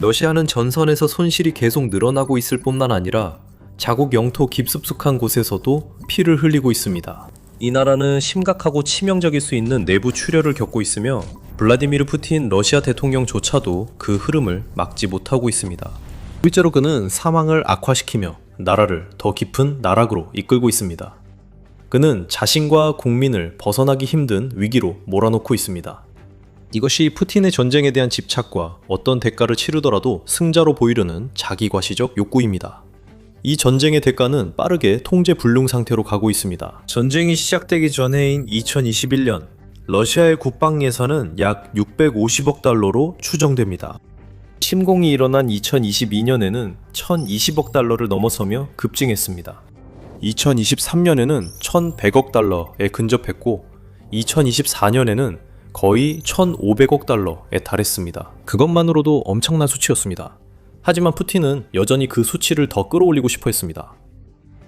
러시아는 전선에서 손실이 계속 늘어나고 있을 뿐만 아니라 자국 영토 깊숙숙한 곳에서도 피를 흘리고 있습니다. 이 나라는 심각하고 치명적일 수 있는 내부 출혈을 겪고 있으며 블라디미르 푸틴 러시아 대통령조차도 그 흐름을 막지 못하고 있습니다. 실제로 그는 상황을 악화시키며 나라를 더 깊은 나락으로 이끌고 있습니다. 그는 자신과 국민을 벗어나기 힘든 위기로 몰아넣고 있습니다. 이것이 푸틴의 전쟁에 대한 집착과 어떤 대가를 치르더라도 승자로 보이려는 자기과시적 욕구입니다. 이 전쟁의 대가는 빠르게 통제 불능 상태로 가고 있습니다. 전쟁이 시작되기 전해인 2021년, 러시아의 국방 예산은 약 650억 달러로 추정됩니다. 침공이 일어난 2022년에는 1020억 달러를 넘어서며 급증했습니다. 2023년에는 1100억 달러에 근접했고 2024년에는 거의 1500억 달러에 달했습니다. 그것만으로도 엄청난 수치였습니다. 하지만 푸틴은 여전히 그 수치를 더 끌어올리고 싶어 했습니다.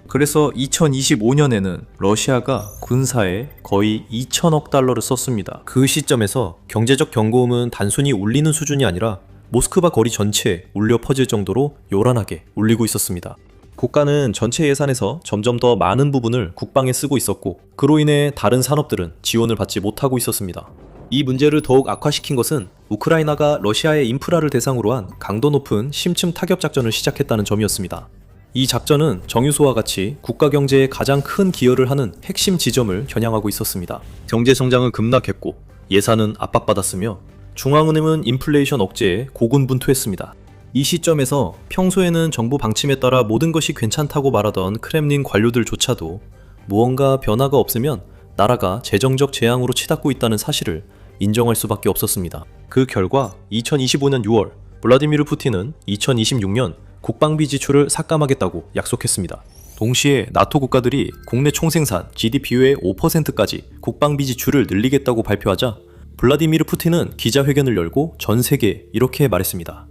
그래서 2025년에는 러시아가 군사에 거의 2000억 달러를 썼습니다. 그 시점에서 경제적 경고음은 단순히 울리는 수준이 아니라 모스크바 거리 전체에 울려 퍼질 정도로 요란하게 울리고 있었습니다. 국가는 전체 예산에서 점점 더 많은 부분을 국방에 쓰고 있었고 그로 인해 다른 산업들은 지원을 받지 못하고 있었습니다. 이 문제를 더욱 악화시킨 것은 우크라이나가 러시아의 인프라를 대상으로 한 강도 높은 심층 타격 작전을 시작했다는 점이었습니다. 이 작전은 정유소와 같이 국가 경제에 가장 큰 기여를 하는 핵심 지점을 겨냥하고 있었습니다. 경제 성장은 급락했고 예산은 압박받았으며 중앙은행은 인플레이션 억제에 고군분투했습니다. 이 시점에서 평소에는 정부 방침에 따라 모든 것이 괜찮다고 말하던 크렘린 관료들조차도 무언가 변화가 없으면 나라가 재정적 재앙으로 치닫고 있다는 사실을 인정할 수밖에 없었습니다. 그 결과 2025년 6월 블라디미르 푸틴은 2026년 국방비 지출을 삭감하겠다고 약속했습니다. 동시에 나토 국가들이 국내 총생산 GDP의 5%까지 국방비 지출을 늘리겠다고 발표하자 블라디미르 푸틴은 기자회견을 열고 전 세계에 이렇게 말했습니다.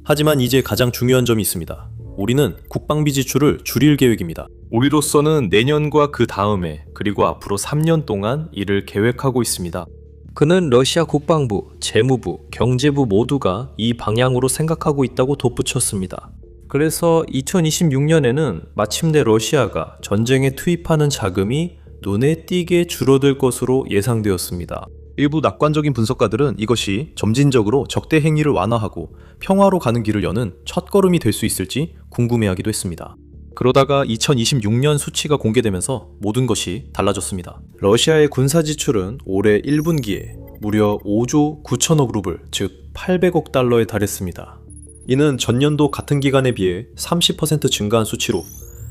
하지만 이제 가장 중요한 점이 있습니다. 우리는 국방비 지출을 줄일 계획입니다. 우리로서는 내년과 그 다음에 그리고 앞으로 3년 동안 이를 계획하고 있습니다. 그는 러시아 국방부, 재무부, 경제부 모두가 이 방향으로 생각하고 있다고 덧붙였습니다. 그래서 2026년에는 마침내 러시아가 전쟁에 투입하는 자금이 눈에 띄게 줄어들 것으로 예상되었습니다. 일부 낙관적인 분석가들은 이것이 점진적으로 적대 행위를 완화하고 평화로 가는 길을 여는 첫걸음이 될 수 있을지 궁금해하기도 했습니다. 그러다가 2026년 수치가 공개되면서 모든 것이 달라졌습니다. 러시아의 군사 지출은 올해 1분기에 무려 5조 9천억 루블, 즉 800억 달러에 달했습니다. 이는 전년도 같은 기간에 비해 30% 증가한 수치로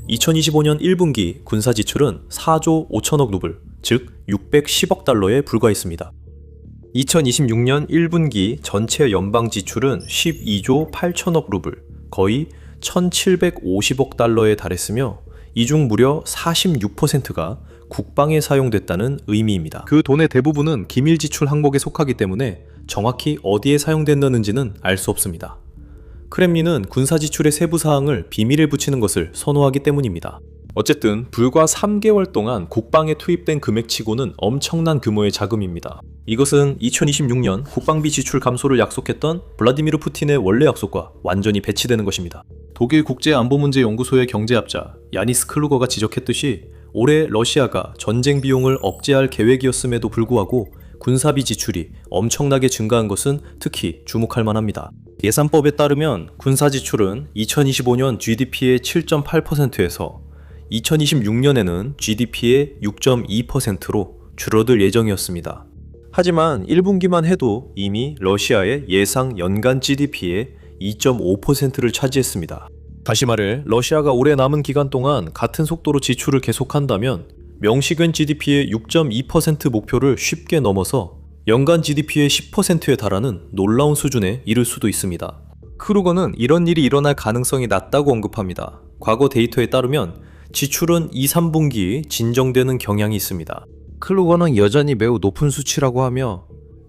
2025년 1분기 군사 지출은 4조 5천억 루블, 즉 610억 달러에 불과했습니다. 2026년 1분기 전체 연방 지출은 12조 8천억 루블, 거의 1750억 달러에 달했으며 이 중 무려 46%가 국방에 사용됐다는 의미입니다. 그 돈의 대부분은 기밀 지출 항목에 속하기 때문에 정확히 어디에 사용됐는지는 알 수 없습니다. 크렘린은 군사 지출의 세부 사항을 비밀에 붙이는 것을 선호하기 때문입니다. 어쨌든 불과 3개월 동안 국방에 투입된 금액치고는 엄청난 규모의 자금입니다. 이것은 2026년 국방비 지출 감소를 약속했던 블라디미르 푸틴의 원래 약속과 완전히 배치되는 것입니다. 독일 국제안보문제연구소의 경제학자 야니스 클루거가 지적했듯이 올해 러시아가 전쟁 비용을 억제할 계획이었음에도 불구하고 군사비 지출이 엄청나게 증가한 것은 특히 주목할 만합니다. 예산법에 따르면 군사 지출은 2025년 GDP의 7.8%에서 2026년에는 GDP의 6.2%로 줄어들 예정이었습니다. 하지만 1분기만 해도 이미 러시아의 예상 연간 GDP의 2.5%를 차지했습니다. 다시 말해 러시아가 올해 남은 기간 동안 같은 속도로 지출을 계속한다면 명시된 GDP의 6.2% 목표를 쉽게 넘어서 연간 GDP의 10%에 달하는 놀라운 수준에 이를 수도 있습니다. 크루거는 이런 일이 일어날 가능성이 낮다고 언급합니다. 과거 데이터에 따르면 지출은 2, 3분기 진정되는 경향이 있습니다. 클루거는 여전히 매우 높은 수치라고 하며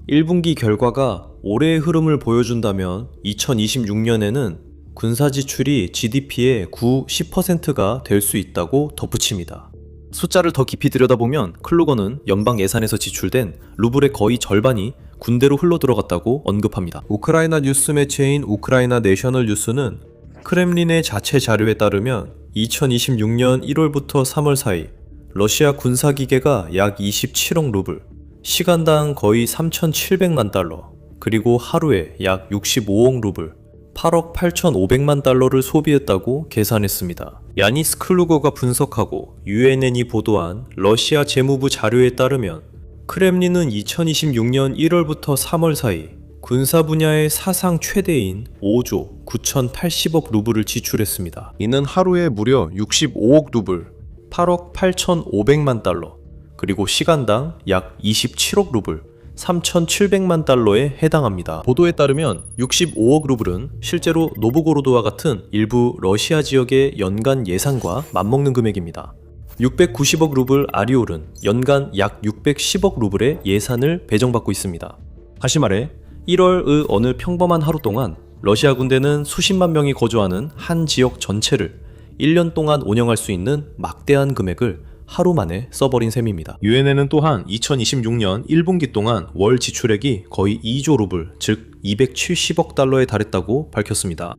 1분기 결과가 올해의 흐름을 보여준다면 2026년에는 군사 지출이 GDP의 9, 10%가 될 수 있다고 덧붙입니다. 숫자를 더 깊이 들여다보면 클루거는 연방 예산에서 지출된 루블의 거의 절반이 군대로 흘러들어갔다고 언급합니다. 우크라이나 뉴스 매체인 우크라이나 내셔널 뉴스는 크렘린의 자체 자료에 따르면 2026년 1월부터 3월 사이 러시아 군사기계가 약 27억 루블, 시간당 거의 3,700만 달러, 그리고 하루에 약 65억 루블, 8억 8,500만 달러를 소비했다고 계산했습니다. 야니스 클루거가 분석하고 UNN이 보도한 러시아 재무부 자료에 따르면 크렘린은 2026년 1월부터 3월 사이 군사 분야의 사상 최대인 5조 9,080억 루블을 지출했습니다. 이는 하루에 무려 65억 루블, 8억 8,500만 달러, 그리고 시간당 약 27억 루블, 3,700만 달러에 해당합니다. 보도에 따르면 65억 루블은 실제로 노브고로드와 같은 일부 러시아 지역의 연간 예산과 맞먹는 금액입니다. 690억 루블 아리올은 연간 약 610억 루블의 예산을 배정받고 있습니다. 다시 말해 1월의 어느 평범한 하루 동안 러시아 군대는 수십만 명이 거주하는 한 지역 전체를 1년 동안 운영할 수 있는 막대한 금액을 하루 만에 써버린 셈입니다. UNN은 또한 2026년 1분기 동안 월 지출액이 거의 2조 루블, 즉 270억 달러에 달했다고 밝혔습니다.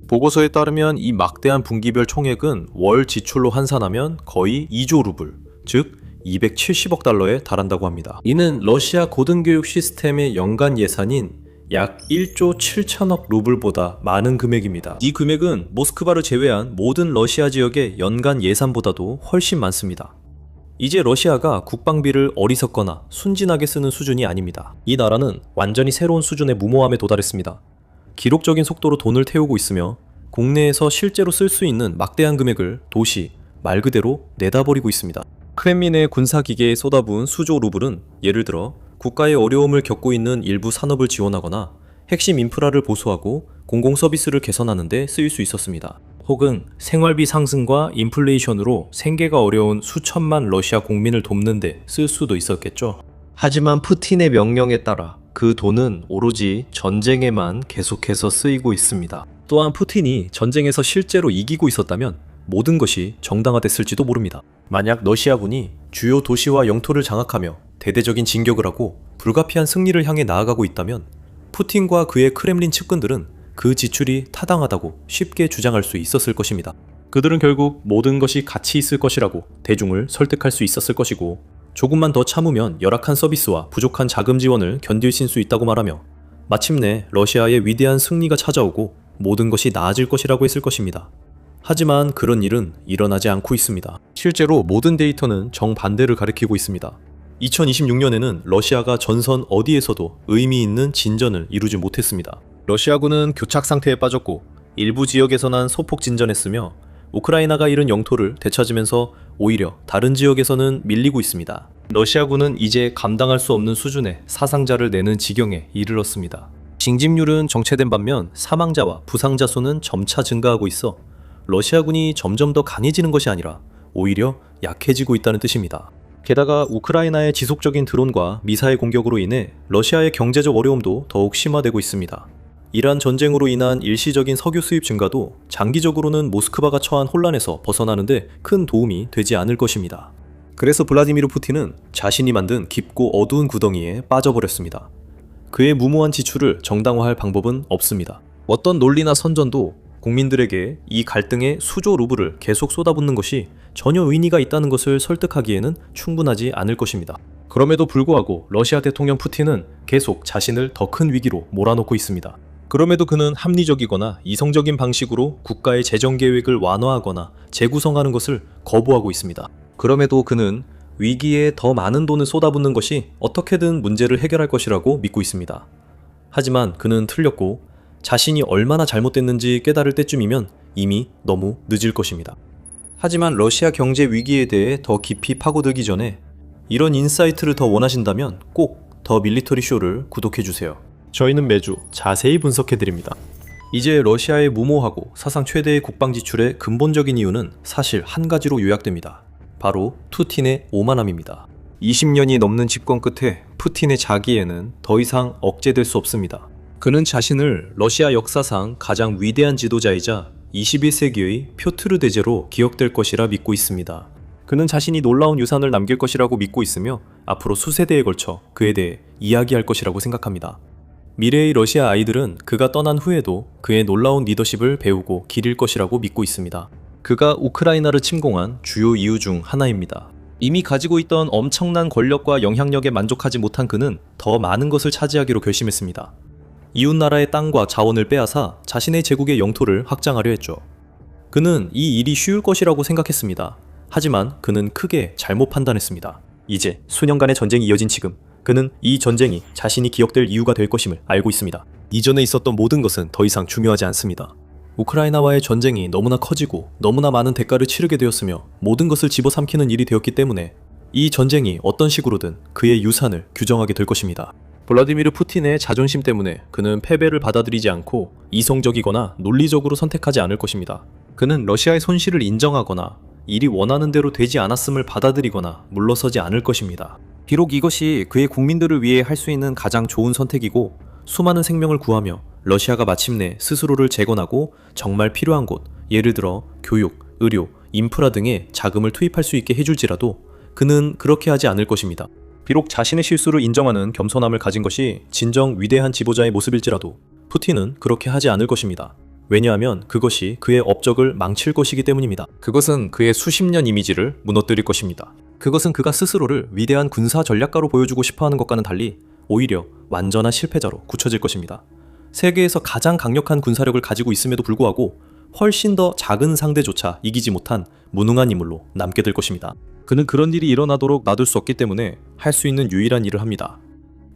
보고서에 따르면 이 막대한 분기별 총액은 월 지출로 환산하면 거의 2조 루블, 즉 270억 달러에 달한다고 합니다. 이는 러시아 고등교육 시스템의 연간 예산인 약 1조 7천억 루블보다 많은 금액입니다. 이 금액은 모스크바를 제외한 모든 러시아 지역의 연간 예산보다도 훨씬 많습니다. 이제 러시아가 국방비를 어리석거나 순진하게 쓰는 수준이 아닙니다. 이 나라는 완전히 새로운 수준의 무모함에 도달했습니다. 기록적인 속도로 돈을 태우고 있으며 국내에서 실제로 쓸 수 있는 막대한 금액을 도시, 말 그대로 내다버리고 있습니다. 크렘린의 군사기계에 쏟아부은 수조 루블은 예를 들어 국가의 어려움을 겪고 있는 일부 산업을 지원하거나 핵심 인프라를 보수하고 공공서비스를 개선하는 데 쓰일 수 있었습니다. 혹은 생활비 상승과 인플레이션으로 생계가 어려운 수천만 러시아 국민을 돕는 데 쓸 수도 있었겠죠. 하지만 푸틴의 명령에 따라 그 돈은 오로지 전쟁에만 계속해서 쓰이고 있습니다. 또한 푸틴이 전쟁에서 실제로 이기고 있었다면 모든 것이 정당화됐을지도 모릅니다. 만약 러시아군이 주요 도시와 영토를 장악하며 대대적인 진격을 하고 불가피한 승리를 향해 나아가고 있다면 푸틴과 그의 크렘린 측근들은 그 지출이 타당하다고 쉽게 주장할 수 있었을 것입니다. 그들은 결국 모든 것이 가치 있을 것이라고 대중을 설득할 수 있었을 것이고 조금만 더 참으면 열악한 서비스와 부족한 자금 지원을 견디실 수 있다고 말하며 마침내 러시아의 위대한 승리가 찾아오고 모든 것이 나아질 것이라고 했을 것입니다. 하지만 그런 일은 일어나지 않고 있습니다. 실제로 모든 데이터는 정반대를 가리키고 있습니다. 2026년에는 러시아가 전선 어디에서도 의미 있는 진전을 이루지 못했습니다. 러시아군은 교착 상태에 빠졌고 일부 지역에서는 소폭 진전했으며 우크라이나가 잃은 영토를 되찾으면서 오히려 다른 지역에서는 밀리고 있습니다. 러시아군은 이제 감당할 수 없는 수준의 사상자를 내는 지경에 이르렀습니다. 징집률은 정체된 반면 사망자와 부상자 수는 점차 증가하고 있어 러시아군이 점점 더 강해지는 것이 아니라 오히려 약해지고 있다는 뜻입니다. 게다가 우크라이나의 지속적인 드론과 미사일 공격으로 인해 러시아의 경제적 어려움도 더욱 심화되고 있습니다. 이란 전쟁으로 인한 일시적인 석유 수입 증가도 장기적으로는 모스크바가 처한 혼란에서 벗어나는데 큰 도움이 되지 않을 것입니다. 그래서 블라디미르 푸틴은 자신이 만든 깊고 어두운 구덩이에 빠져버렸습니다. 그의 무모한 지출을 정당화할 방법은 없습니다. 어떤 논리나 선전도 국민들에게 이 갈등의 수조 루블을 계속 쏟아붓는 것이 전혀 의미가 있다는 것을 설득하기에는 충분하지 않을 것입니다. 그럼에도 불구하고 러시아 대통령 푸틴은 계속 자신을 더 큰 위기로 몰아넣고 있습니다. 그럼에도 그는 합리적이거나 이성적인 방식으로 국가의 재정 계획을 완화하거나 재구성하는 것을 거부하고 있습니다. 그럼에도 그는 위기에 더 많은 돈을 쏟아붓는 것이 어떻게든 문제를 해결할 것이라고 믿고 있습니다. 하지만 그는 틀렸고 자신이 얼마나 잘못됐는지 깨달을 때쯤이면 이미 너무 늦을 것입니다. 하지만 러시아 경제 위기에 대해 더 깊이 파고들기 전에 이런 인사이트를 더 원하신다면 꼭 더 밀리터리 쇼를 구독해주세요. 저희는 매주 자세히 분석해드립니다. 이제 러시아의 무모하고 사상 최대의 국방 지출의 근본적인 이유는 사실 한 가지로 요약됩니다. 바로 푸틴의 오만함입니다. 20년이 넘는 집권 끝에 푸틴의 자기애는 더 이상 억제될 수 없습니다. 그는 자신을 러시아 역사상 가장 위대한 지도자이자 21세기의 표트르 대제로 기억될 것이라 믿고 있습니다. 그는 자신이 놀라운 유산을 남길 것이라고 믿고 있으며 앞으로 수세대에 걸쳐 그에 대해 이야기할 것이라고 생각합니다. 미래의 러시아 아이들은 그가 떠난 후에도 그의 놀라운 리더십을 배우고 기릴 것이라고 믿고 있습니다. 그가 우크라이나를 침공한 주요 이유 중 하나입니다. 이미 가지고 있던 엄청난 권력과 영향력에 만족하지 못한 그는 더 많은 것을 차지하기로 결심했습니다. 이웃나라의 땅과 자원을 빼앗아 자신의 제국의 영토를 확장하려 했죠. 그는 이 일이 쉬울 것이라고 생각했습니다. 하지만 그는 크게 잘못 판단했습니다. 이제 수년간의 전쟁이 이어진 지금 그는 이 전쟁이 자신이 기억될 이유가 될 것임을 알고 있습니다. 이전에 있었던 모든 것은 더 이상 중요하지 않습니다. 우크라이나와의 전쟁이 너무나 커지고 너무나 많은 대가를 치르게 되었으며 모든 것을 집어삼키는 일이 되었기 때문에 이 전쟁이 어떤 식으로든 그의 유산을 규정하게 될 것입니다. 블라디미르 푸틴의 자존심 때문에 그는 패배를 받아들이지 않고 이성적이거나 논리적으로 선택하지 않을 것입니다. 그는 러시아의 손실을 인정하거나 일이 원하는 대로 되지 않았음을 받아들이거나 물러서지 않을 것입니다. 비록 이것이 그의 국민들을 위해 할 수 있는 가장 좋은 선택이고 수많은 생명을 구하며 러시아가 마침내 스스로를 재건하고 정말 필요한 곳, 예를 들어 교육, 의료, 인프라 등에 자금을 투입할 수 있게 해줄지라도 그는 그렇게 하지 않을 것입니다. 비록 자신의 실수를 인정하는 겸손함을 가진 것이 진정 위대한 지도자의 모습일지라도 푸틴은 그렇게 하지 않을 것입니다. 왜냐하면 그것이 그의 업적을 망칠 것이기 때문입니다. 그것은 그의 수십 년 이미지를 무너뜨릴 것입니다. 그것은 그가 스스로를 위대한 군사 전략가로 보여주고 싶어하는 것과는 달리 오히려 완전한 실패자로 굳혀질 것입니다. 세계에서 가장 강력한 군사력을 가지고 있음에도 불구하고 훨씬 더 작은 상대조차 이기지 못한 무능한 인물로 남게 될 것입니다. 그는 그런 일이 일어나도록 놔둘 수 없기 때문에 할 수 있는 유일한 일을 합니다.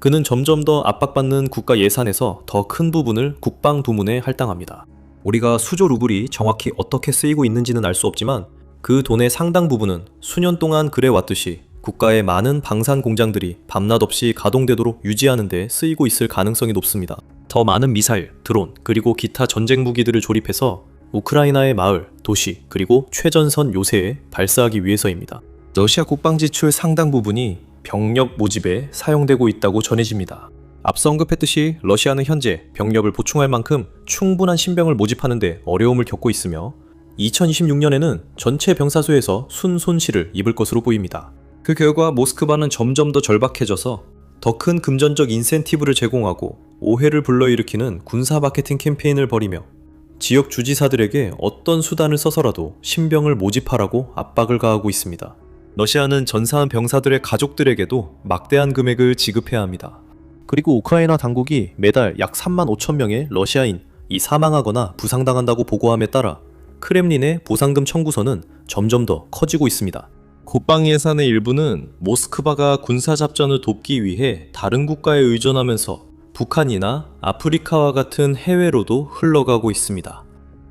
그는 점점 더 압박받는 국가 예산에서 더 큰 부분을 국방 부문에 할당합니다. 우리가 수조 루블이 정확히 어떻게 쓰이고 있는지는 알 수 없지만 그 돈의 상당 부분은 수년 동안 그래왔듯이 국가의 많은 방산 공장들이 밤낮 없이 가동되도록 유지하는 데 쓰이고 있을 가능성이 높습니다. 더 많은 미사일, 드론, 그리고 기타 전쟁 무기들을 조립해서 우크라이나의 마을, 도시, 그리고 최전선 요새에 발사하기 위해서입니다. 러시아 국방 지출 상당 부분이 병력 모집에 사용되고 있다고 전해집니다. 앞서 언급했듯이 러시아는 현재 병력을 보충할 만큼 충분한 신병을 모집하는 데 어려움을 겪고 있으며 2026년에는 전체 병사수에서 순손실을 입을 것으로 보입니다. 그 결과 모스크바는 점점 더 절박해져서 더 큰 금전적 인센티브를 제공하고 오해를 불러일으키는 군사 마케팅 캠페인을 벌이며 지역 주지사들에게 어떤 수단을 써서라도 신병을 모집하라고 압박을 가하고 있습니다. 러시아는 전사한 병사들의 가족들에게도 막대한 금액을 지급해야 합니다. 그리고 우크라이나 당국이 매달 약 3만 5천 명의 러시아인이 사망하거나 부상당한다고 보고함에 따라 크렘린의 보상금 청구서는 점점 더 커지고 있습니다. 국방 예산의 일부는 모스크바가 군사작전을 돕기 위해 다른 국가에 의존하면서 북한이나 아프리카와 같은 해외로도 흘러가고 있습니다.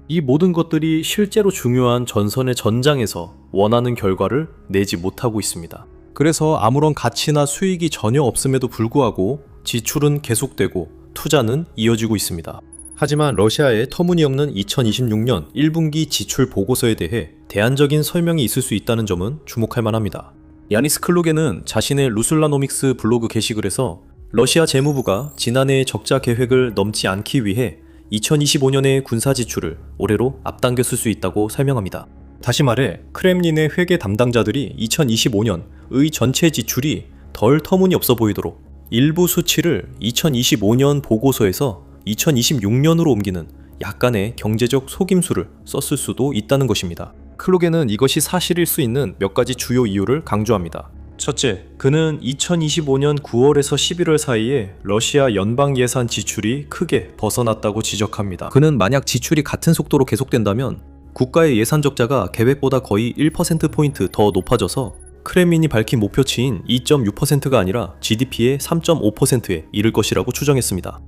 이 모든 것들이 실제로 중요한 전선의 전장에서 원하는 결과를 내지 못하고 있습니다. 그래서 아무런 가치나 수익이 전혀 없음에도 불구하고 지출은 계속되고 투자는 이어지고 있습니다. 하지만 러시아의 터무니없는 2026년 1분기 지출 보고서에 대해 대안적인 설명이 있을 수 있다는 점은 주목할 만합니다. 야니스 클로게는 자신의 루슬라노믹스 블로그 게시글에서 러시아 재무부가 지난해의 적자 계획을 넘지 않기 위해 2025년의 군사 지출을 올해로 앞당겼을 수 있다고 설명합니다. 다시 말해 크렘린의 회계 담당자들이 2025년의 전체 지출이 덜 터무니없어 보이도록 일부 수치를 2025년 보고서에서 2026년으로 옮기는 약간의 경제적 속임수를 썼을 수도 있다는 것입니다. 클로게는 이것이 사실일 수 있는 몇 가지 주요 이유를 강조합니다. 첫째, 그는 2025년 9월에서 11월 사이에 러시아 연방 예산 지출이 크게 벗어났다고 지적합니다. 그는 만약 지출이 같은 속도로 계속된다면 국가의 예산 적자가 계획보다 거의 1%포인트 더 높아져서 크렘린이 밝힌 목표치인 2.6%가 아니라 GDP의 3.5%에 이를 것이라고 추정했습니다.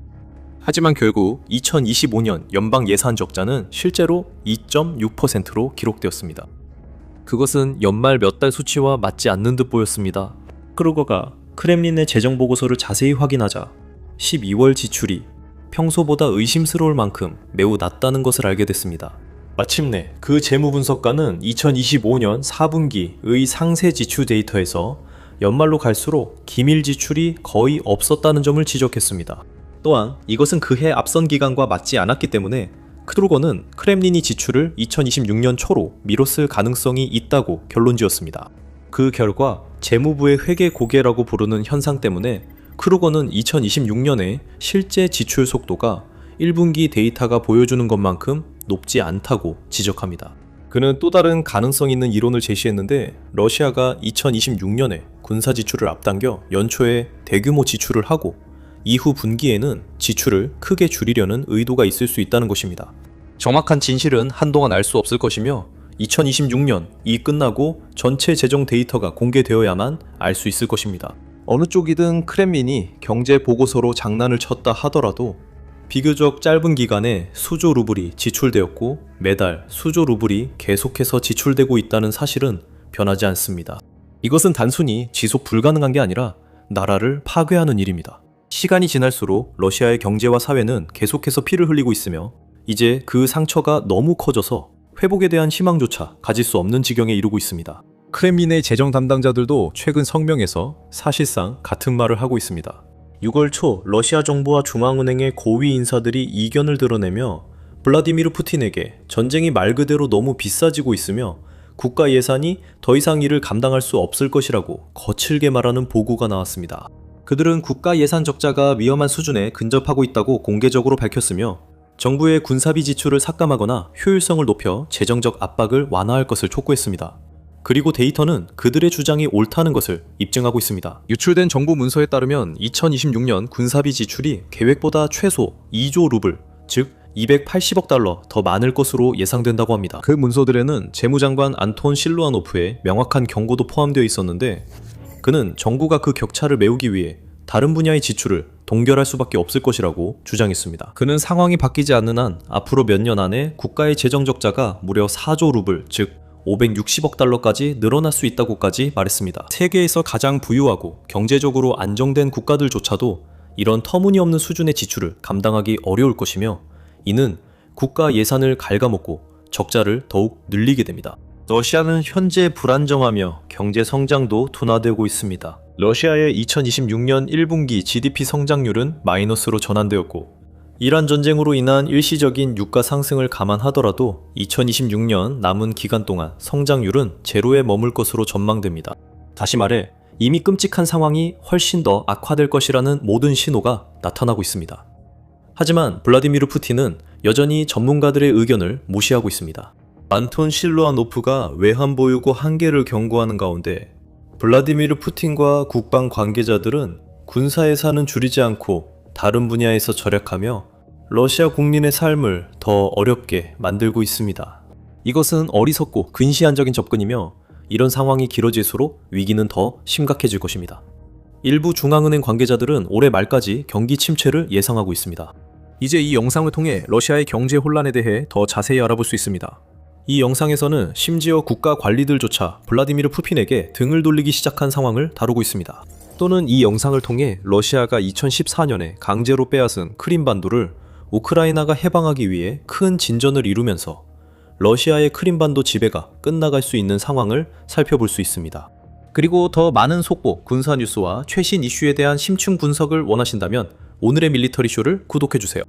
하지만 결국 2025년 연방 예산 적자는 실제로 2.6%로 기록되었습니다. 그것은 연말 몇 달 수치와 맞지 않는 듯 보였습니다. 크루거가 크렘린의 재정 보고서를 자세히 확인하자 12월 지출이 평소보다 의심스러울 만큼 매우 낮다는 것을 알게 됐습니다. 마침내 그 재무분석가는 2025년 4분기의 상세 지출 데이터에서 연말로 갈수록 기밀 지출이 거의 없었다는 점을 지적했습니다. 또한 이것은 그해 앞선 기간과 맞지 않았기 때문에 크루거는 크렘린이 지출을 2026년 초로 미뤘을 가능성이 있다고 결론지었습니다. 그 결과 재무부의 회계 고개라고 부르는 현상 때문에 크루거는 2026년에 실제 지출 속도가 1분기 데이터가 보여주는 것만큼 높지 않다고 지적합니다. 그는 또 다른 가능성 있는 이론을 제시했는데, 러시아가 2026년에 군사 지출을 앞당겨 연초에 대규모 지출을 하고 이후 분기에는 지출을 크게 줄이려는 의도가 있을 수 있다는 것입니다. 정확한 진실은 한동안 알 수 없을 것이며 2026년 이 끝나고 전체 재정 데이터가 공개되어야만 알 수 있을 것입니다. 어느 쪽이든 크렘린이 경제 보고서로 장난을 쳤다 하더라도 비교적 짧은 기간에 수조 루블이 지출되었고 매달 수조 루블이 계속해서 지출되고 있다는 사실은 변하지 않습니다. 이것은 단순히 지속 불가능한 게 아니라 나라를 파괴하는 일입니다. 시간이 지날수록 러시아의 경제와 사회는 계속해서 피를 흘리고 있으며 이제 그 상처가 너무 커져서 회복에 대한 희망조차 가질 수 없는 지경에 이르고 있습니다. 크렘린의 재정 담당자들도 최근 성명에서 사실상 같은 말을 하고 있습니다. 6월 초 러시아 정부와 중앙은행의 고위 인사들이 이견을 드러내며 블라디미르 푸틴에게 전쟁이 말 그대로 너무 비싸지고 있으며 국가 예산이 더 이상 이를 감당할 수 없을 것이라고 거칠게 말하는 보고가 나왔습니다. 그들은 국가 예산 적자가 위험한 수준에 근접하고 있다고 공개적으로 밝혔으며 정부의 군사비 지출을 삭감하거나 효율성을 높여 재정적 압박을 완화할 것을 촉구했습니다. 그리고 데이터는 그들의 주장이 옳다는 것을 입증하고 있습니다. 유출된 정부 문서에 따르면 2026년 군사비 지출이 계획보다 최소 2조 루블, 즉 280억 달러 더 많을 것으로 예상된다고 합니다. 그 문서들에는 재무장관 안톤 실루아노프의 명확한 경고도 포함되어 있었는데, 그는 정부가 그 격차를 메우기 위해 다른 분야의 지출을 동결할 수밖에 없을 것이라고 주장했습니다. 그는 상황이 바뀌지 않는 한 앞으로 몇 년 안에 국가의 재정 적자가 무려 4조 루블, 즉 560억 달러까지 늘어날 수 있다고까지 말했습니다. 세계에서 가장 부유하고 경제적으로 안정된 국가들조차도 이런 터무니없는 수준의 지출을 감당하기 어려울 것이며, 이는 국가 예산을 갉아먹고 적자를 더욱 늘리게 됩니다. 러시아는 현재 불안정하며 경제 성장도 둔화되고 있습니다. 러시아의 2026년 1분기 GDP 성장률은 마이너스로 전환되었고, 이란 전쟁으로 인한 일시적인 유가 상승을 감안하더라도 2026년 남은 기간 동안 성장률은 제로에 머물 것으로 전망됩니다. 다시 말해 이미 끔찍한 상황이 훨씬 더 악화될 것이라는 모든 신호가 나타나고 있습니다. 하지만 블라디미르 푸틴은 여전히 전문가들의 의견을 무시하고 있습니다. 안톤 실루아노프가 외환보유고 한계를 경고하는 가운데 블라디미르 푸틴과 국방 관계자들은 군사 예산은 줄이지 않고 다른 분야에서 절약하며 러시아 국민의 삶을 더 어렵게 만들고 있습니다. 이것은 어리석고 근시안적인 접근이며 이런 상황이 길어질수록 위기는 더 심각해질 것입니다. 일부 중앙은행 관계자들은 올해 말까지 경기 침체를 예상하고 있습니다. 이제 이 영상을 통해 러시아의 경제 혼란에 대해 더 자세히 알아볼 수 있습니다. 이 영상에서는 심지어 국가 관리들조차 블라디미르 푸틴에게 등을 돌리기 시작한 상황을 다루고 있습니다. 또는 이 영상을 통해 러시아가 2014년에 강제로 빼앗은 크림반도를 우크라이나가 해방하기 위해 큰 진전을 이루면서 러시아의 크림반도 지배가 끝나갈 수 있는 상황을 살펴볼 수 있습니다. 그리고 더 많은 속보, 군사 뉴스와 최신 이슈에 대한 심층 분석을 원하신다면 오늘의 밀리터리 쇼를 구독해주세요.